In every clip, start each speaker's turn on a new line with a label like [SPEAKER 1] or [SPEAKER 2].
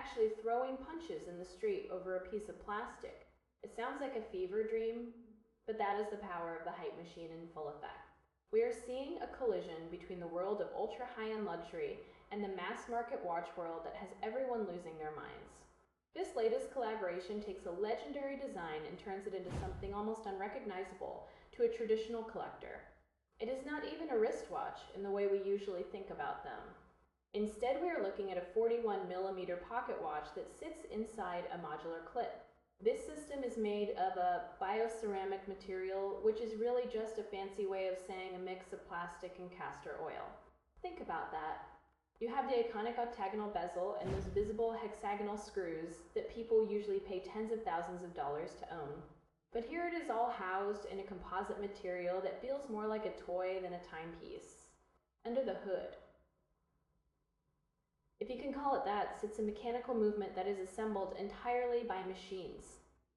[SPEAKER 1] actually throwing punches in the street over a piece of plastic. It sounds like a fever dream, but that is the power of the hype machine in full effect. We are seeing a collision between the world of ultra high-end luxury and the mass market watch world that has everyone losing their minds. This latest collaboration takes a legendary design and turns it into something almost unrecognizable to a traditional collector. It is not even a wristwatch in the way we usually think about them. Instead, we are looking at a 41mm pocket watch that sits inside a modular clip. This system is made of a bioceramic material, which is really just a fancy way of saying a mix of plastic and castor oil. Think about that. You have the iconic octagonal bezel and those visible hexagonal screws that people usually pay tens of thousands of dollars to own. But here it is all housed in a composite material that feels more like a toy than a timepiece. Under the hood, if you can call it that, sits a mechanical movement that is assembled entirely by machines.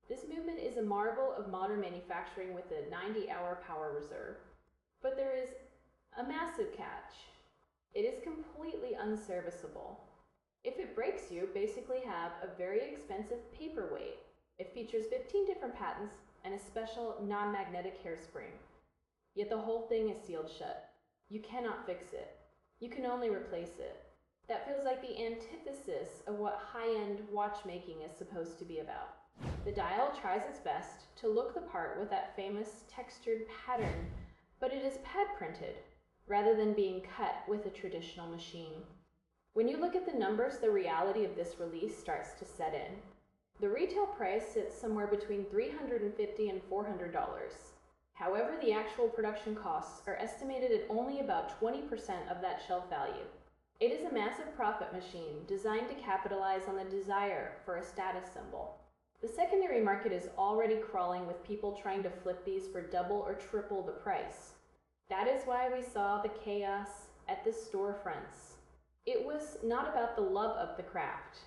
[SPEAKER 1] This movement is a marvel of modern manufacturing with a 90-hour power reserve. But there is a massive catch. It is completely unserviceable. If it breaks, you basically have a very expensive paperweight. It features 15 different patents and a special non-magnetic hairspring. Yet the whole thing is sealed shut. You cannot fix it. You can only replace it. That feels like the antithesis of what high-end watchmaking is supposed to be about. The dial tries its best to look the part with that famous textured pattern, but it is pad printed rather than being cut with a traditional machine. When you look at the numbers, the reality of this release starts to set in. The retail price sits somewhere between $350 and $400. However, the actual production costs are estimated at only about 20% of that shelf value. It is a massive profit machine designed to capitalize on the desire for a status symbol. The secondary market is already crawling with people trying to flip these for double or triple the price. That is why we saw the chaos at the storefronts. It was not about the love of the craft.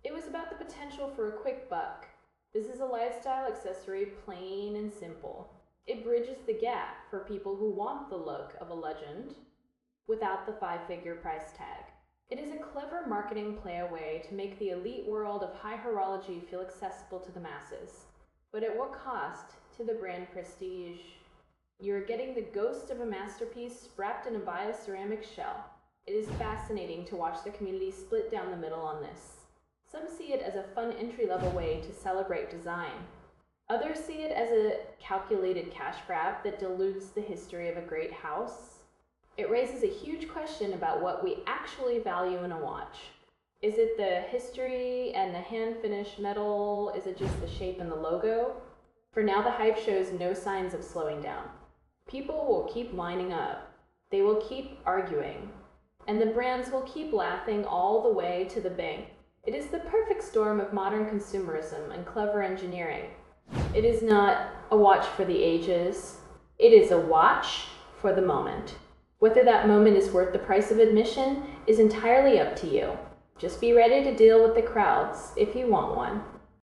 [SPEAKER 1] It was about the potential for a quick buck. This is a lifestyle accessory, plain and simple. It bridges the gap for people who want the look of a legend without the five-figure price tag. It is a clever marketing play away to make the elite world of high horology feel accessible to the masses. But at what cost to the brand prestige? You're getting the ghost of a masterpiece wrapped in a bioceramic shell. It is fascinating to watch the community split down the middle on this. Some see it as a fun entry-level way to celebrate design. Others see it as a calculated cash grab that dilutes the history of a great house. It raises a huge question about what we actually value in a watch. Is it the history and the hand-finished metal? Is it just the shape and the logo? For now, the hype shows no signs of slowing down. People will keep lining up. They will keep arguing. And the brands will keep laughing all the way to the bank. It is the perfect storm of modern consumerism and clever engineering. It is not a watch for the ages. It is a watch for the moment. Whether that moment is worth the price of admission is entirely up to you. Just be ready to deal with the crowds if you want one.